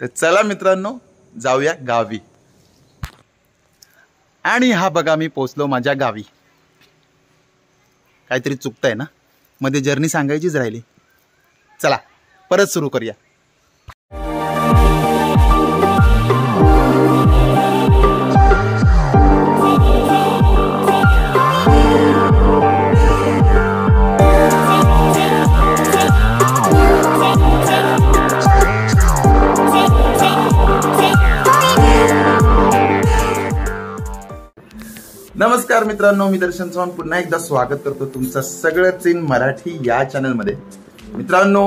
तर चला मित्रांनो जाऊया गावी। आणि हा बघा मी पोचलो माझ्या गावी। काहीतरी चुकतंय ना, मध्ये जर्नी सांगायचीच राहिली। चला परत सुरू करूया। नमस्कार मित्रांनो, मी दर्शन चव्हाण पुन्हा एकदा स्वागत करतो तुमचं सगळंच इन मराठी या चॅनल मध्ये। मित्रांनो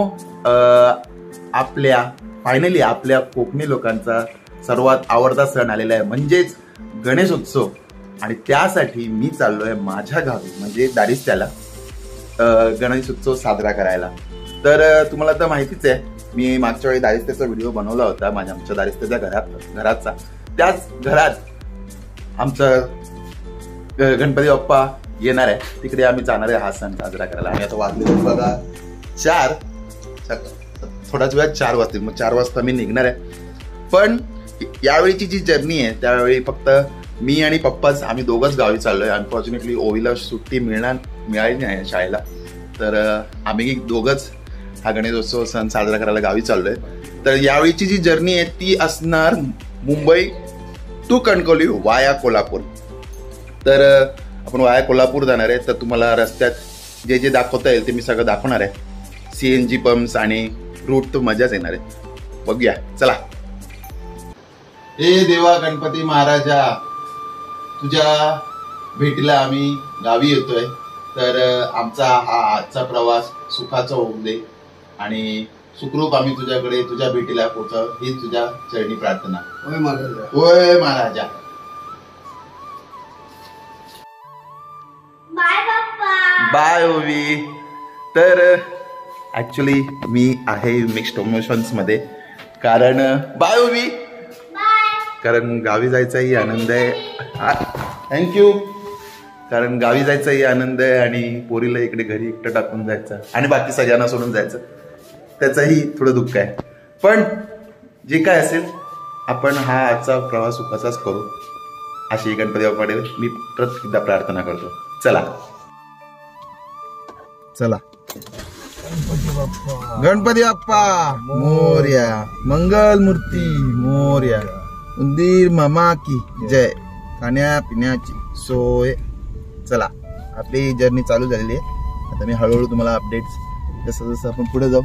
फायनली आपल्या कोकणी लोकांचा सर्वात आवडता सण आलेला आहे म्हणजेच गणेशोत्सव। आणि त्यासाठी मी चाललोय माझ्या गावी म्हणजे दारिस्त्याला गणेशोत्सव साजरा करायला। तर तुम्हाला तर माहितीच आहे, मी मागच्या वेळी दारिस्त्याचा व्हिडिओ बनवला होता आमच्या दारिस्त्याच्या घराचा। त्याच घरात आमचं गणपती बाप्पा येणार आहे, तिकडे आम्ही जाणार आहे हा सण साजरा करायला। आणि आता वाजले बघा 4, थोड्याच वेळात 4 वाजतील, मग 4 वाजता मी निघणार आहे। पण यावेळीची जी जर्नी आहे त्यावेळी फक्त मी आणि पप्पाच, आम्ही दोघंच गावी चाललोय। अनफॉर्च्युनेटली ओवीला सुट्टी मिळाली नाही शाळेला, तर आम्ही दोघंच हा गणेशोत्सव सण साजरा करायला गावी चाललोय। तर यावेळीची जी जर्नी आहे ती असणार मुंबई टू कणकवली वाया कोल्हापूर। तर आपण वाया कोल्हापूर जाणार आहे, तर तुम्हाला रस्त्यात जे जे दाखवता येईल ते मी सगळं दाखवणार आहे। CNG पंप्स आणि रूट तो मजाच येणार आहे, बघूया चला। हे देवा गणपती महाराजा, तुझ्या भेटीला आम्ही गावी येतोय, तर आमचा हा आजचा प्रवास सुखाचा होऊ दे आणि सुखरूप आम्ही तुझ्याकडे तुझ्या भेटीला पोहोचाव ही तुझ्या चरणी प्रार्थना। होय महाराजा, होय महाराजा। बाय ओवी। तर ऍक्च्युली मी आहे मिक्स्ड इमोशन्स मध्ये, कारण बाय ओवी, कारण गावी जायचाही आनंद आहे। थँक्यू। कारण गावी जायचाही आनंद आहे आणि पोरीला इकडे घरी एकटं टाकून जायचं आणि बाकी सगळ्यांना सोडून जायचं, त्याचंही थोडं दुःख आहे। पण जे काय असेल आपण हा आजचा प्रवास सुखाचाच करू अशी गणपती बाप्पाकडे मी परत एकदा प्रार्थना करतो। चला चला। गणपती बाप्पा मोरया, मंगल मूर्ती मोरया, उंदीर मामा की जय, खाण्या पिण्याची सोय। चला आपली जर्नी चालू झालेली आहे। आता मी हळूहळू तुम्हाला अपडेट्स जसं जसं आपण पुढे जाऊ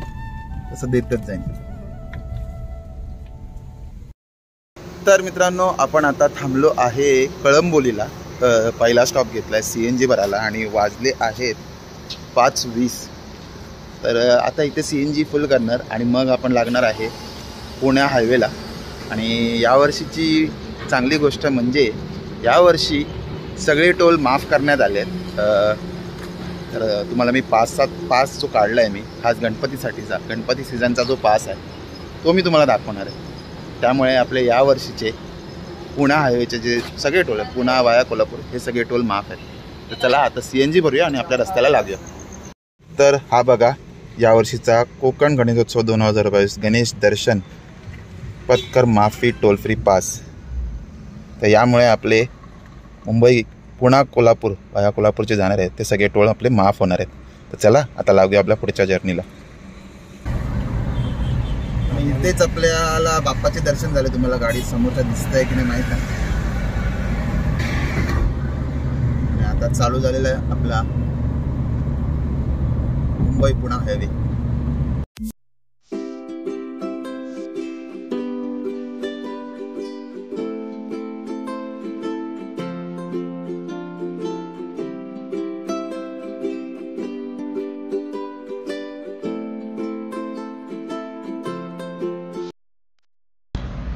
तसं देतच जाईन। तर मित्रांनो आपण आता थांबलो आहे कळंबोलीला, पहिला स्टॉप घेतलाय CNG भरायला आणि वाजले आहेत 5:20। तर आता इथे CNG फुल करणार आणि मग आपण लागणार आहे पुणे हायवेला। आणि यावर्षीची चांगली गोष्ट म्हणजे यावर्षी सगळे टोल माफ करण्यात आले आहेत। तर तुम्हाला मी पास जो काढला आहे मी खास गणपतीसाठीचा, गणपती सीझनचा जो पास आहे तो मी तुम्हाला दाखवणार आहे। त्यामुळे आपले यावर्षीचे पुणे हायवेचे जे सगळे टोल आहेत, पुणे वाया कोल्हापूर, हे सगळे टोल माफ आहेत। तर चला आता CNG भरूया आणि आपल्या रस्त्याला लागूया। तर हा बघा यावर्षीचा कोकण गणेशोत्सव 2022 गणेश दर्शन पथकर माफी टोल फ्री पास। तर यामुळे आपले मुंबई पुणे कोल्हापूर वाया कोल्हापूरचे जाणार आहेत ते सगळे टोल आपले माफ होणार आहेत। तर चला आता लागूया आपल्या पुढच्या जर्नीला। इथेच आपल्याला बाप्पाचे दर्शन झाले, तुम्हाला गाडी समोरच्या दिसतंय की नाही माहित नाही। आता चालू झालेला आहे आपला मुंबई पुणे हायवे।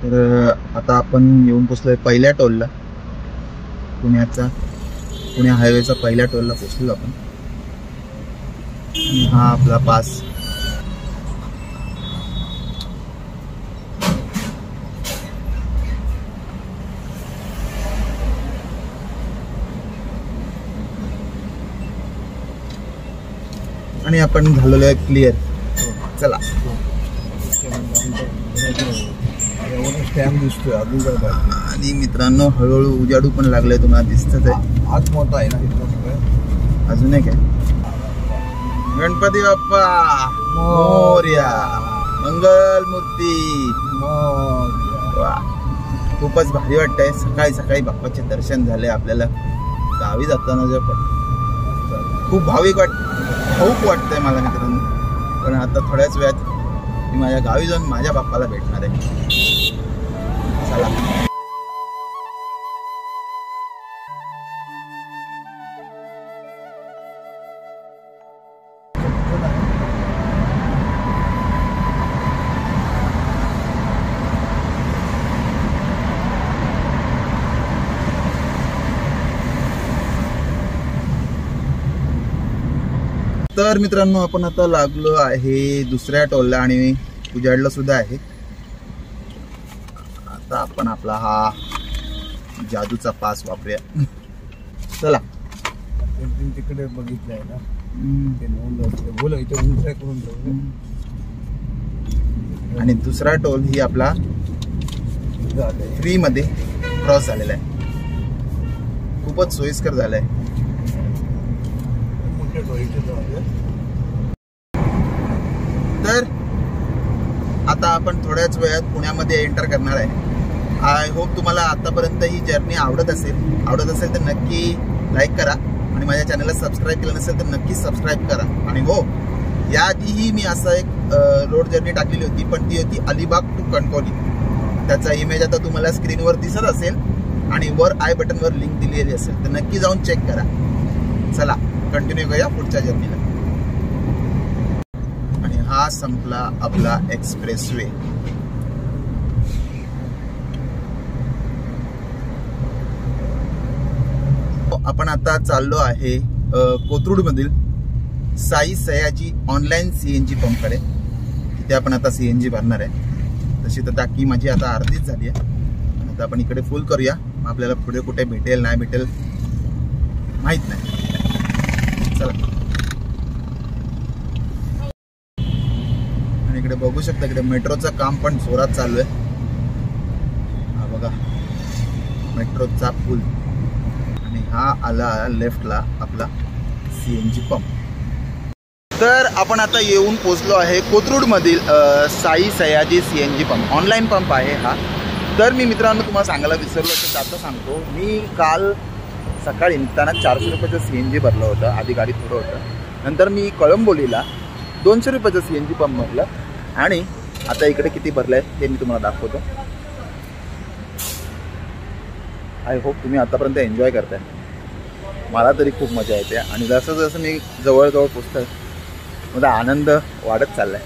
तर आता आपण येऊन पोचलोय पहिल्या टोलला, पुणे हायवेचा पहिल्या टोलला पोचलो आपण। हा आपला पास। आणि आपण झालेलो आहे क्लिअर। चला स्टॅम्प दिसतोय अजून काय पाहिजे. आणि मित्रांनो हळूहळू उजाडू पण लागलाय, तुम्हाला दिसतच आहे. हाच मोठा आहे ना इथलं सगळं. अजून एक आहे. गणपती बाप्पा मोरया, मंगल मूर्ती. वा, खूपच भारी वाटतंय. सकाळी सकाळी बाप्पाचे दर्शन झाले आपल्याला. गावी जाताना जे खूप भाविक भाऊक वाटतंय मला मित्रांनो. पण आता थोड्याच वेळात मी माझ्या गावी जाऊन माझ्या बाप्पाला भेटणार आहे. चला. तर मित्रांनो आपण आता लागलो आहे दुसऱ्या टोलला आणि उजाडला सुद्धा आहे. आता आपण आपला हा जादूचा पास वापरूया. चला. तिकडे बघितलंय ना ते नोंद असते. बोल इथे उंचाई करून ठेवलं. आणि दुसरा टोल ही आपला फ्री मध्ये क्रॉस झालेला आहे. खूपच सोयीस्कर झालाय. तर आता आपण थोड्याच वेळात पुण्यामध्ये एंटर करणार आहे. आय होप तुम्हाला आतापर्यंत ही जर्नी आवडत असेल तर नक्की लाईक करा आणि माझ्या चॅनलला सबस्क्राईब केलं नसेल तर नक्की सबस्क्राईब करा. आणि हो, याआधीही मी असं एक रोड जर्नी टाकलेली होती, पण ती होती अलिबाग टू कणकवली. त्याचा इमेज आता तुम्हाला स्क्रीनवर दिसत असेल आणि वर आय बटनवर लिंक दिलेली असेल, तर नक्की जाऊन चेक करा. चला कंटिन्यू करूया पुढच्या जर्नीला. आणि हा संपला आपला एक्सप्रेसवे. आपण आता चाललो आहे कोथरूड मधील साई सयाजी ऑनलाईन सीएनजी पंपकडे. तिथे आपण आता सीएनजी भरणार आहे. तशी तर टाकी माझी आता अर्धीच झाली आहे. आता आपण इकडे फुल करूया. आपल्याला पुढे कुठे भेटेल नाही भेटेल माहित नाही. चला. आणि इकडे बघू शकता, इकडे मेट्रोचं काम पण जोरात चालू आहे. हा बघा मेट्रोचा पूल. आणि हा आला लेफ्टला आपला सीएनजी पंप. तर आपण आता येऊन पोहोचलो आहे कोथरूड मधील Sai Sayaji CNG pump. Online pump आहे हा. तर मी मित्रांनो तुम्हाला सांगायला विसरलो तर आता सांगतो. मी काल सकाळी निघताना 400 रुपयाचं सीएनजी भरलं होतं. आधी गाडी थोडं होतं. नंतर मी कळंबोलीला 200 रुपयाचं सीएनजी पंप भरलं. आणि आता इकडे किती भरलं आहे ते मी तुम्हाला दाखवतो. आय होप तुम्ही आतापर्यंत एन्जॉय करताय. मला तरी खूप मजा येते. आणि जसं जसं मी जवळजवळ पोचतोय माझा आनंद वाढत चाललाय.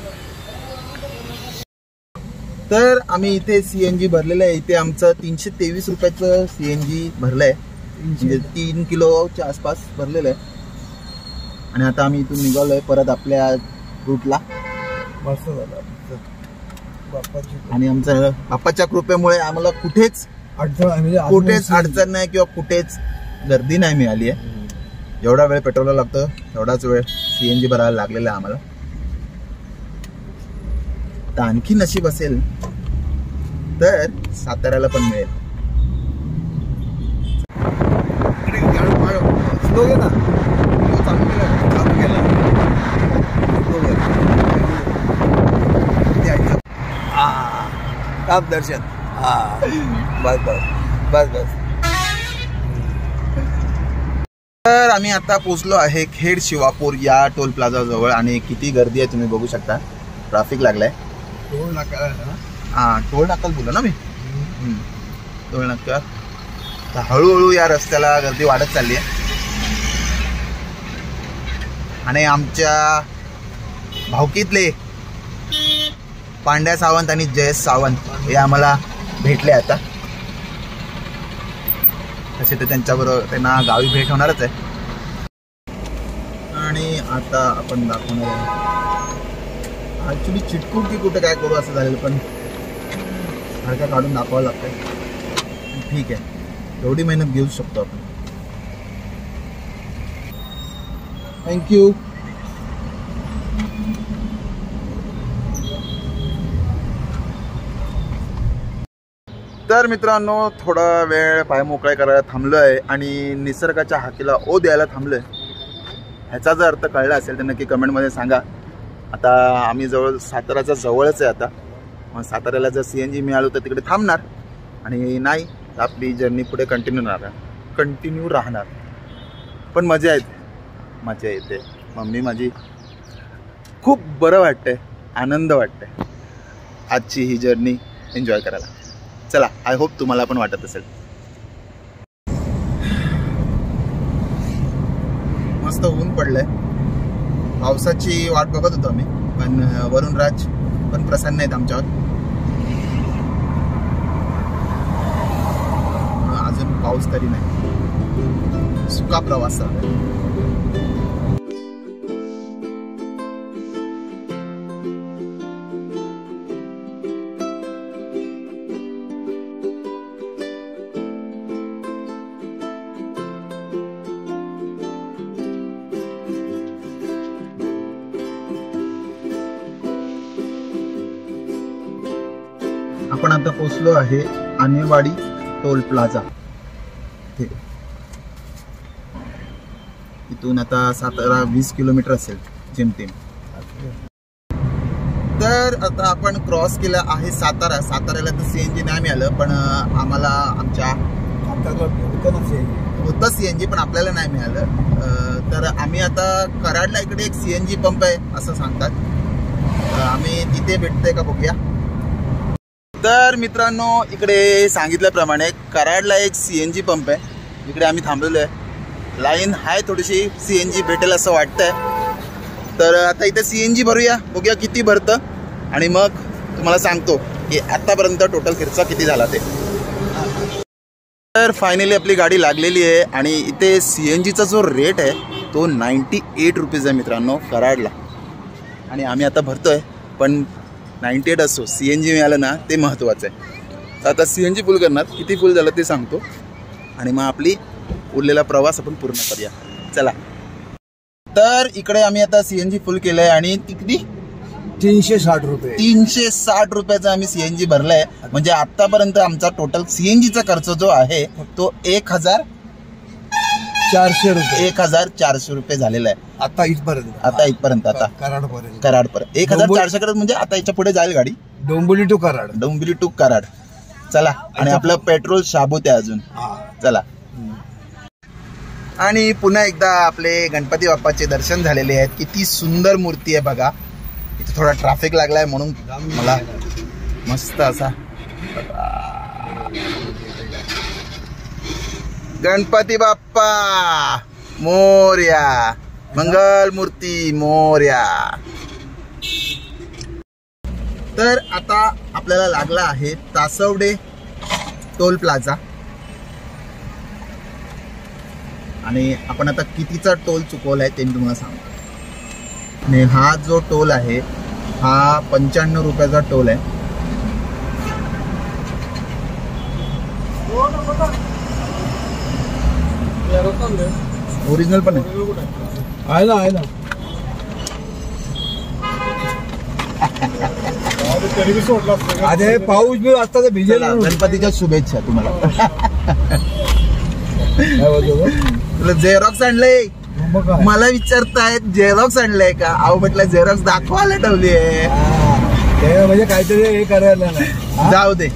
तर आम्ही इथे सीएनजी भरलेलं आहे. इथे आमचं 323 रुपयाचं सीएनजी भरलं आहे. म्हणजे 3 किलोच्या आसपास भरलेलं आहे. आणि आता आम्ही इथून निघालोय परत आपल्या रूटला. मस्त झालं बाप्पाची. आणि आमच्या बाप्पाच्या कृपेमुळे आम्हाला कुठेच अडचण नाही किंवा कुठेच गर्दी नाही मिळाली आहे. जेवढा वेळ पेट्रोलला लागतं तेवढाच वेळ सीएनजी भरायला लागलेला आहे आम्हाला. तर आणखी नशीब असेल तर साताऱ्याला पण मिळेल. दर्शन. बस बस बस बस. तर आम्ही आता पोहोचलो आहे खेड शिवापूर या टोल प्लाझा जवळ. आणि किती गर्दी आहे तुम्ही बघू शकता. ट्रॅफिक लागलाय. टोल नाका ना. हां टोल नाकाच बोललो ना मी. टोल नाका. तर हळूहळू या रस्त्याला गर्दी वाढत चालली आहे. आणि आमच्या भावकीतले पांड्या सावंत आणि जयेश सावंत हे आम्हाला भेटले आता. तसे तर त्यांच्याबरोबर त्यांना गावी भेट होणारच आहे. आणि आता आपण दाखवणार आहे ॲक्च्युली चिटकू की कुठे काय करू असं झालेलं, पण सारखं काढून दाखवावं लागतं. ठीक आहे, एवढी मेहनत घेऊ शकतो आपण. थँक्यू. तर मित्रांनो थोडा वेळ पाय मोकळे करायला थांबलो आहे आणि निसर्गाच्या हाकेला ओ द्यायला थांबलो आहे. ह्याचा जर अर्थ कळला असेल तर नक्की कमेंटमध्ये सांगा. आता आम्ही साताराच्या जवळच आहे. आता मग साताऱ्याला जर CNG मिळालं तर तिकडे थांबणार आणि नाही तर आपली जर्नी पुढे कंटिन्यू राहणार. पण मजा येते. मम्मी माझी खूप बरं वाटतंय, आनंद वाटतंय आजची ही जर्नी एन्जॉय करायला. चला, आय होप तुम्हाला पण वाटत असेल. मस्त ऊन पडलंय. पावसाची वाट बघत होतो आम्ही, पण वरुण राज पण प्रसन्न आहेत आमच्यावर. अजून पाऊस तरी नाही, सुका प्रवास आहे. आपण आता पोहोचलो आहे आणेवाडी टोल प्लाझा. इथून आता सातारा 20 किलोमीटर असेल जेमतेम. तर आता आपण क्रॉस केला आहे साताऱ्याला तर CNG नाही मिळालं, पण आम्हाला आमच्या होतं CNG पण आपल्याला नाही मिळालं. तर आम्ही आता कराडला इकडे एक CNG पंप आहे असं सांगतात. आम्ही तिथे भेटतोय का बघूया. तर मित्रांनो इकडे सांगितल्याप्रमाणे कराडला एक CNG पंप आहे. इकडे आम्ही थांबलेलो आहे. लाईन आहे थोडीशी, CNG भेटेल असं वाटतंय. तर आता इथे CNG भरूया, बघूया किती भरतं आणि मग तुम्हाला सांगतो की आतापर्यंत टोटल खर्च किती झाला ते. तर फायनली आपली गाडी लागलेली आहे आणि इथे CNGचा जो रेट आहे तो 98 रुपीज आहे मित्रांनो कराडला. आणि आम्ही आता भरतोय, पण 98 असो CNG मिळालं ना ते महत्त्वाचं आहे. तर आता CNG फुल करणार, किती फुल झालं ते सांगतो आणि मग आपली उरलेला प्रवास आपण पूर्ण करूया. चला. तर इकडे आम्ही आता CNG फुल केलं आहे आणि किती 360 रुपये 360 रुपयाचा आम्ही CNG भरलाय. म्हणजे आतापर्यंत आमचा टोटल CNGचा खर्च जो आहे तो 1400 रुपये झालेला आहे आता इथपर्यंत. आता कराडपर्यंत 1400 करत म्हणजे आता याच्या पुढे जाईल गाडी डोंबिवली टू कराड. चला. आणि आपलं पेट्रोल शाबूत आहे अजून. चला. आणि पुन्हा एकदा आपले गणपती बाप्पाचे दर्शन झालेले आहेत. किती सुंदर मूर्ती आहे बघा. इथे थोडा ट्रॅफिक लागलाय म्हणून मला मस्त असा गणपती बाप्पा मोरया, मंगल मूर्ती मोरया. तर आता आपल्याला लागला आहे तासवडे टोल प्लाझा आणि आपण आता कितीचा टोल चुकवलाय ते मी तुम्हाला सांगतो. आणि हा जो टोल आहे हा 95 रुपयाचा टोल आहे. ओरिजिनल पण आहे ना. अरे पाऊस बी असता तर भिजेल. गणपतीच्या शुभेच्छा तुम्हाला. तुला झेरॉक्स आणलंय, मला विचारतायत झेरॉक्स आणलंय का. अहो म्हटलं झेरॉक्स दाखवायला ठेवली आहे म्हणजे काहीतरी हे करायला नाही. जाऊ दे.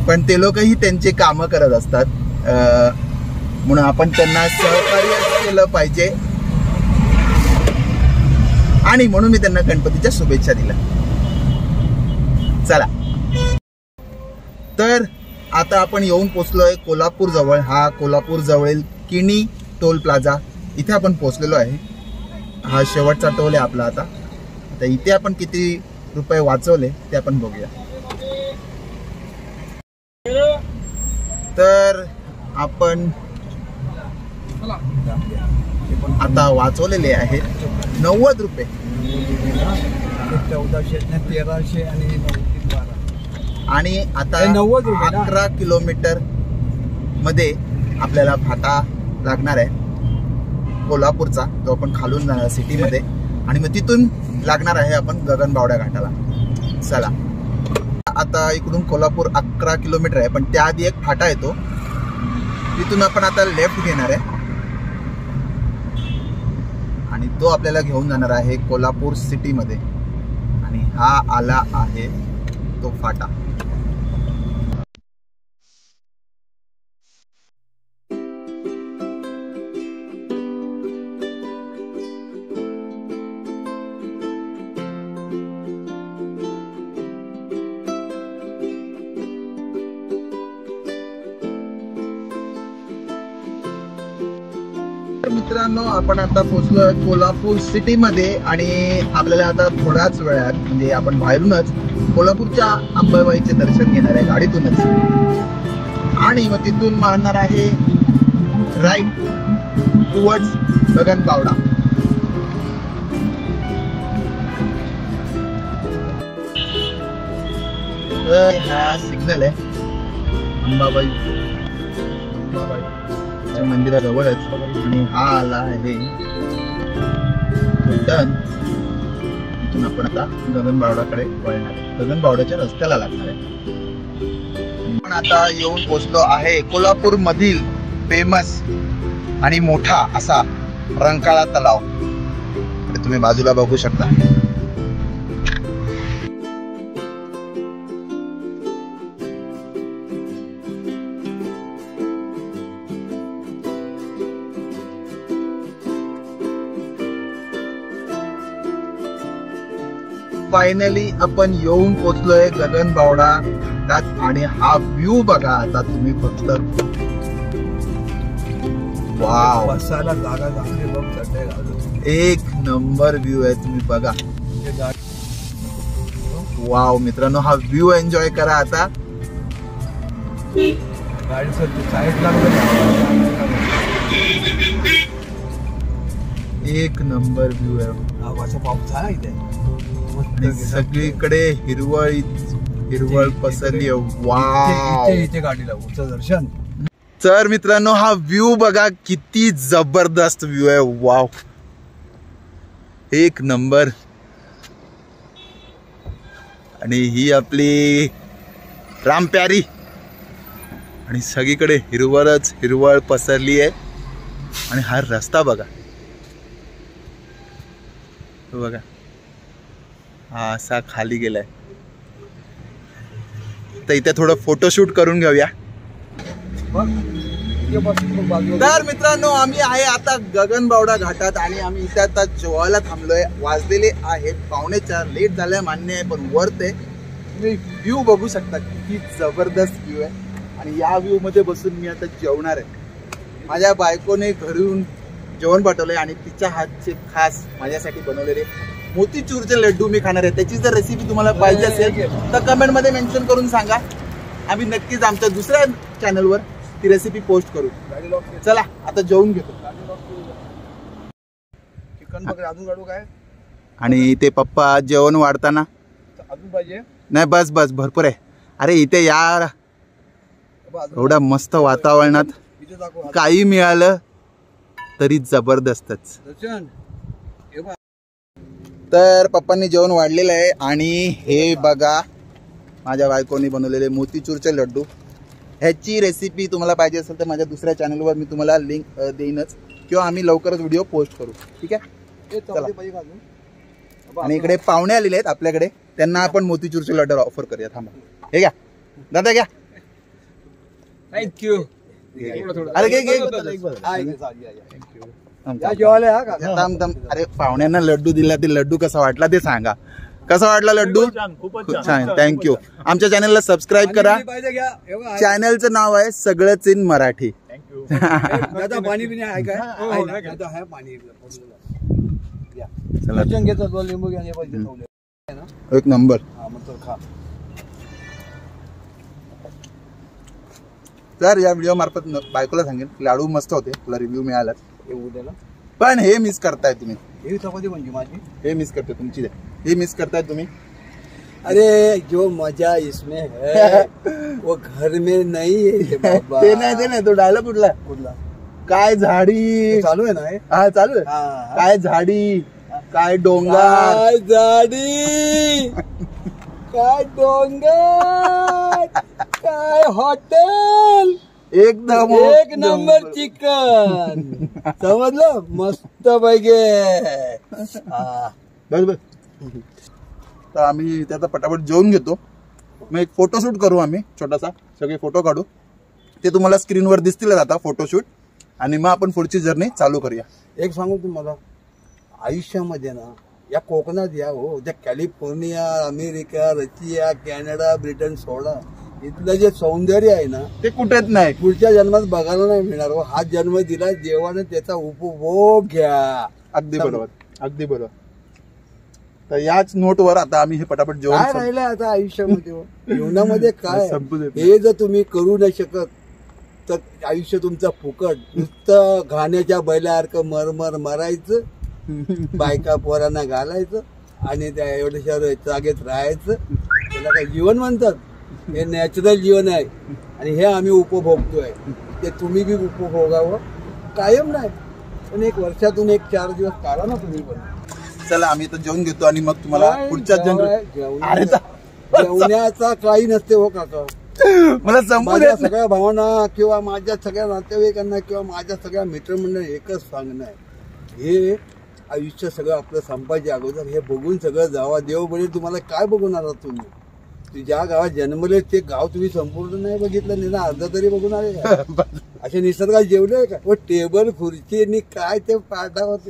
पण ते लोकही त्यांचे कामं करत असतात, म्हणून आपण त्यांना सहकार्य केलं पाहिजे आणि म्हणून मी त्यांना गणपतीच्या शुभेच्छा दिल्या. चला. तर आता आपण येऊन पोचलोय कोल्हापूर जवळ. हा कोल्हापूर जवळील किणी टोल प्लाझा इथे आपण पोचलेलो आहे. हा शेवटचा टोल आहे आपला. आता इथे आपण किती रुपये वाचवले ते आपण बघूया. तर आपण आता वाचवलेले आहेत 90 रुपये. 1400, 1300 आणि 12. आणि आता 11 किलोमीटर मध्ये आपल्याला फाटा लागणार आहे कोल्हापूरचा, तो आपण खालून जाणार सिटीमध्ये आणि मग तिथून लागणार आहे आपण गगनबावडा घाटाला. चला. आता इकडून कोल्हापूर 11 किलोमीटर आहे, पण त्याआधी एक फाटा येतो, तिथून आपण आता लेफ्ट घेणार आहे आणि तो आपल्याला घेऊन जाणार आहे कोल्हापूर सिटी मध्ये. आणि हा आला आहे तो फाटा. मित्रांनो, आपण आता पोहोचलोय कोल्हापूर सिटी मध्ये आणि आपल्याला आता थोड्याच वेळात म्हणजे आपण बाहेरूनच कोल्हापूरच्या अंबाबाईचे दर्शन घेणार आहे गाडीतूनच. आणि मग तिथून मारणार आहे राईट टुवर्ड्स गगनबावडा. हा सिग्नल आहे अंबाबाईच्या मंदिराजवळच. आणि हा आला आहे टर्न. इथून आपण आता गगनबावड्याकडे वळणार आहे, गगनबावड्याच्या रस्त्याला लागणार आहे. आपण आता येऊन पोहोचलो आहे कोल्हापूर मधील फेमस आणि मोठा असा रंकाळा तलाव. तुम्ही बाजूला बघू शकता. फायनली आपण येऊन पोहोचलोय गगनबावडा आणि हा व्ह्यू बघा आता तुम्ही फक्त. वाव, बसायला जागा चांगली बघ, चढणे एक नंबर व्ह्यू आहे, तुम्ही बघा. वाव मित्रांनो, हा व्ह्यू एन्जॉय करा आता. गाडीचं साईडला एक नंबर व्ह्यू आहे. आवाचा पाऊस झाला इथे. सगळीकडे हिरवळ पसरली आहे. वाव, इथे गाडी लागूचं दर्शन. तर मित्रांनो, हा व्ह्यू बघा, किती जबरदस्त व्ह्यू आहे. वाव, एक नंबर. आणि ही आपली रामप्यारी आणि सगळीकडे हिरवळच हिरवळ पसरली आहे. आणि हा रस्ता बघा, तो बघा, हा असा खाली गेलाय. तर इथे थोडं फोटोशूट करून घेऊया. तर मित्रांनो, आम्ही आहे आता गगनबावडा घाटात आणि आम्ही इथे आता जेवायला थांबलोय. वाजलेले आहेत 4:45. लेट झालंय मान्य आहे, पण वर्थ आहे. तुम्ही व्ह्यू बघू शकता, किती जबरदस्त व्ह्यू आहे. आणि या व्ह्यू मध्ये बसून मी आता जेवणार आहे. माझ्या बायकोने घरून जेवण पाठवलंय आणि तिच्या हातचे खास माझ्यासाठी बनवलेले मोतीचूरचे लड्डू मी खाणार आहे. त्याची जर रेसिपी तुम्हाला पाहिजे असेल तर कमेंट मध्ये मेन्शन करून सांगा. आम्ही नक्कीच आमच्या दुसऱ्या चॅनलवर ती रेसिपी पोस्ट करू. चला आता जेवून घेतो. चिकन बघ, अजून काढू काय? आणि ते पप्पा जेवण वाढताना अजून पाहिजे? नाही, बस बस, भरपूर आहे. अरे इथे यार, एवढ्या मस्त वातावरणात काही मिळालं तरी जबरदस्तच. तर पप्पांनी जेवण वाढलेलं आहे आणि हे बघा माझ्या बायकोनी बनवलेले मोतीचूरचे लड्डू. ह्याची रेसिपी तुम्हाला पाहिजे असेल तर माझ्या दुसऱ्या चॅनलवर मी तुम्हाला लिंक देईनच, किंवा आम्ही लवकरच व्हिडिओ पोस्ट करू. ठीक आहे, चला. आणि इकडे पाहुणे आलेले आहेत आपल्याकडे, त्यांना आपण मोतीचूरचे लड्डू ऑफर करूया. थांबा, हे घ्या दादा, घ्या. थँक्यू. अरे घे घे. अरे पाहुण्यांना लड्डू दिला, ते लड्डू कसा वाटला ते सांगा. कसा वाटला लड्डू? खूप छान, थँक्यू. आमच्या चॅनलला सबस्क्राईब करा. चॅनलचं नाव आहे सगळंच इन मराठी. पाणी पिणे आहे काय? लिंबू एक नंबर. तर या व्हिडिओ मार्फत बायकोला सांगेन, लाडू मस्त होते, तुला रिव्ह्यू मिळाला. पण हे मिस करताय तुम्ही. हे चपाती म्हणजे माझी, हे मिस करते तुमची, हे मिस करताय तुम्ही. अरे जो मजा इसमें है वो घर में नहीं है बाबा. ते नाही, तो डायलॉग कुठला? काय झाडी चालू आहे ना? हा चालू आहे. काय झाडी, काय डोंगर, झाडी. काय डोंगर, काय हॉटेल, एकदम एक नंबर चिकन. समजलं, मस्त पैकी. बस तर आम्ही त्याचा पटापट जेवून घेतो. मग एक फोटोशूट करू आम्ही छोटासा, सगळे फोटो काढू. ते तुम्हाला स्क्रीनवर दिसतील आता फोटोशूट. आणि मग आपण पुढची जर्नी चालू करूया. एक सांगू तुम्हाला, आयुष्यामध्ये ना या कोकणात या हो, त्या California, America, Russia, Canada, Britain सोडा, इथलं जे सौंदर्य आहे ना ते कुठेच नाही, पुढच्या जन्मात बघायला नाही मिळणार हो. हा जन्म दिला देवाने, त्याचा उपभोग घ्या. अगदी बरोबर, अगदी बरोबर. तर याच नोटवर आता आम्ही हे पटापट जेवण काय राहिलंय आता आयुष्यामध्ये हो? जीवनामध्ये काय हे जर तुम्ही करू नाही शकत तर आयुष्य तुमचं फुकट. नुसतं घाण्याच्या बैलासारखं मरमर मरायचं, बायका पोरांना घालायचं आणि त्या एवढ्याशा जागेत राहायचं. त्याला काय जीवन म्हणतात? हे नॅचरल जीवन आहे आणि हे आम्ही उपभोगतोय. ते तुम्ही बी उपभोगावं. कायम नाही पण एक वर्षातून एक 4 दिवस काढा ना तुम्ही पण. चला आम्ही तर जेवून घेतो आणि मग तुम्हाला पुढच्या जेवण्याचा काही नसते हो काका. मला माझ्या सगळ्या भावना किंवा माझ्या सगळ्या नातेवाईकांना किंवा माझ्या सगळ्या मित्रमंडळी एकच सांगणं आहे, हे आयुष्य सगळं आपलं संपायच्या अगोदर हे बघून सगळं जावा. देव बनेल तुम्हाला काय बघून आलात तुम्ही? ज्या गावात जन्मले ते गाव तुम्ही संपूर्ण नाही बघितलं, निदान अर्धा तरी बघून आले का? असे निसर्गात जेवले का? व टेबल खुर्ची आणि काय ते पाठावत,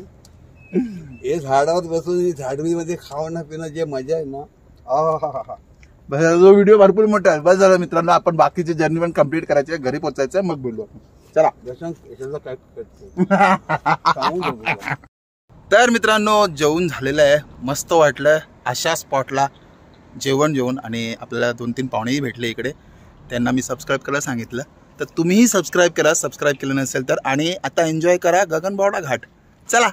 हे झाडावर बसून झाडवीमध्ये खावणं पिणं जे मजा आहे ना, जो व्हिडिओ भरपूर मोठा आहे. बस झालं मित्रांनो, आपण बाकीची जर्नी पण कम्प्लीट करायची, घरी पोहोचायचं, मग बोलू आपण. चला काय तर मित्रांनो जेवण झालेलं आहे, मस्त वाटलं. अशा स्पॉटला जेवण आणि आपल्याला 2-3 पाहुणेही भेटले इकडे, त्यांना मी सबस्क्राईब करायला सांगितलं. तर तुम्हीही सबस्क्राईब करा, सबस्क्राईब केलं नसेल तर. आणि आता एन्जॉय करा गगनबावडा घाट. चला.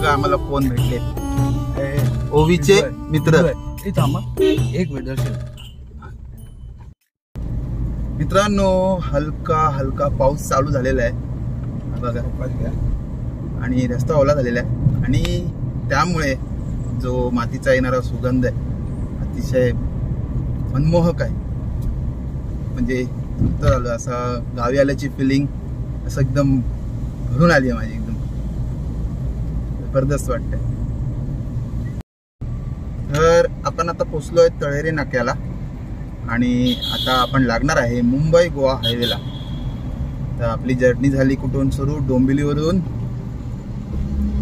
आम्हाला फोन भेटले, ओवीचे मित्र. एक मिनिट मित्रांनो, हलका पाऊस चालू झालेला आहे बघा, आणि रस्ता ओला झालेला आहे. आणि त्यामुळे जो मातीचा येणारा सुगंध आहे अतिशय मनमोहक आहे. म्हणजे झालं असं गावी आल्याची फिलिंग असं एकदम भरून आली आहे माझी, एकदम जबरदस्त वाटतंय. तर आपण आता पोचलोय तळेरे नाक्याला आणि आता आपण लागणार आहे मुंबई गोवा हायवेला. तर आपली जर्नी झाली कुठून सुरू, डोंबिवलीवरून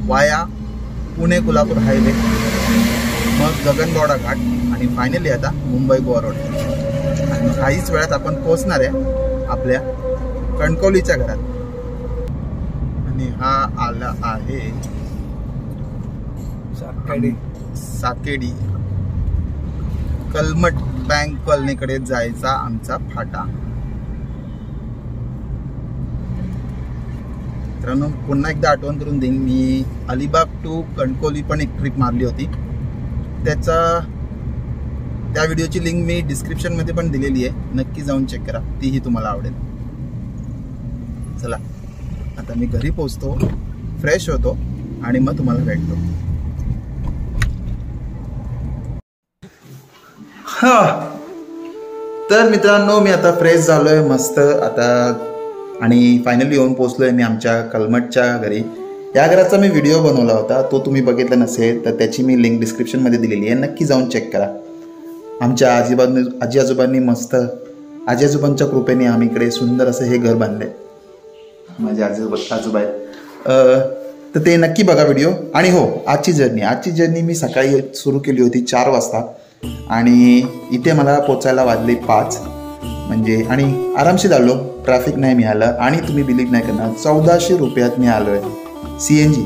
वाया पुणे कोल्हापूर हायवे, मग गगनबावडा घाट आणि फायनली आता मुंबई गोवा रोड. आणि काहीच वेळात आपण पोहोचणार आहे आपल्या कणकवलीच्या घरात. आणि हा आला आहे साकेडी कलमट बँक कॉलनीकडे जायचा आमचा फाटा. मित्रांनो, पुन्हा एकदा आठवण करून देईन, मी अलिबाग टू कणकवली पण एक ट्रिप मारली होती. त्या व्हिडिओची लिंक मी डिस्क्रिप्शन मध्ये पण दिलेली आहे, नक्की जाऊन चेक करा, तीही तुम्हाला आवडेल. चला आता मी घरी पोहोचतो, फ्रेश होतो आणि मग तुम्हाला भेटतो. तर मित्रांनो, मी आता फ्रेश झालोय मस्त आता, आणि फायनली येऊन पोहोचलोय मी आमच्या कलमटच्या घरी. या घराचा मी व्हिडिओ बनवला होता, तो तुम्ही बघितला नसेल तर त्याची मी लिंक डिस्क्रिप्शनमध्ये दिलेली आहे, नक्की जाऊन चेक करा. आमच्या आजी आजोबांनी मस्त, आजी आजोबांच्या कृपेने आम्ही इकडे सुंदर असं हे घर बांधलंय. माझे आजोबा आहेत, तर ते नक्की बघा व्हिडिओ. आणि हो, आजची जर्नी मी सकाळी सुरू केली होती 4 वाजता आणि इथे मला पोचायला वाजले 5 म्हणजे, आणि आरामशीर आलो, ट्रॅफिक नाही मिळालं. आणि तुम्ही बिलीव्ह नाही करणार, 1400 रुपयात मी आलोय CNG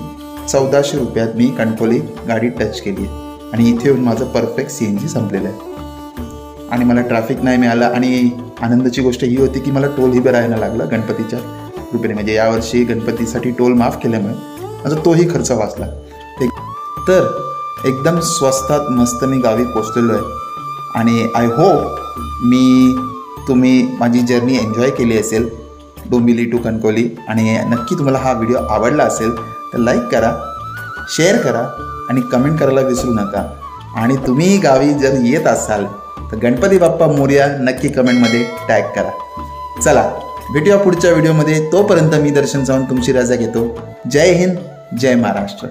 1400 रुपयात मी कणकवली गाडी टच केली आहे आणि इथे येऊन माझं परफेक्ट CNG संपलेलं आहे आणि मला ट्रॅफिक नाही मिळालं. आणि आनंदाची गोष्ट ही होती की मला टोलही भरायला लागला गणपतीच्या कृपेने. म्हणजे यावर्षी गणपतीसाठी टोल माफ केल्यामुळे माझा तोही खर्च वाचला. तर एकदम स्वस्तात मस्त मी गावी पोचलेलो आहे आणि आय होप तुम्ही माझी जर्नी एन्जॉय केली असेल डोंबिवली टू कणकवली. आणि नक्की तुम्हाला हा व्हिडिओ आवडला असेल तर लाईक करा, शेअर करा आणि कमेंट करायला विसरू नका. आणि तुम्ही गावी जर येत असाल तर गणपती बाप्पा मोरया नक्की कमेंटमध्ये टॅग करा. चला भेटूया पुढच्या व्हिडिओमध्ये. तोपर्यंत मी दर्शन सावंत तुमची रजा घेतो. जय हिंद, जय महाराष्ट्र.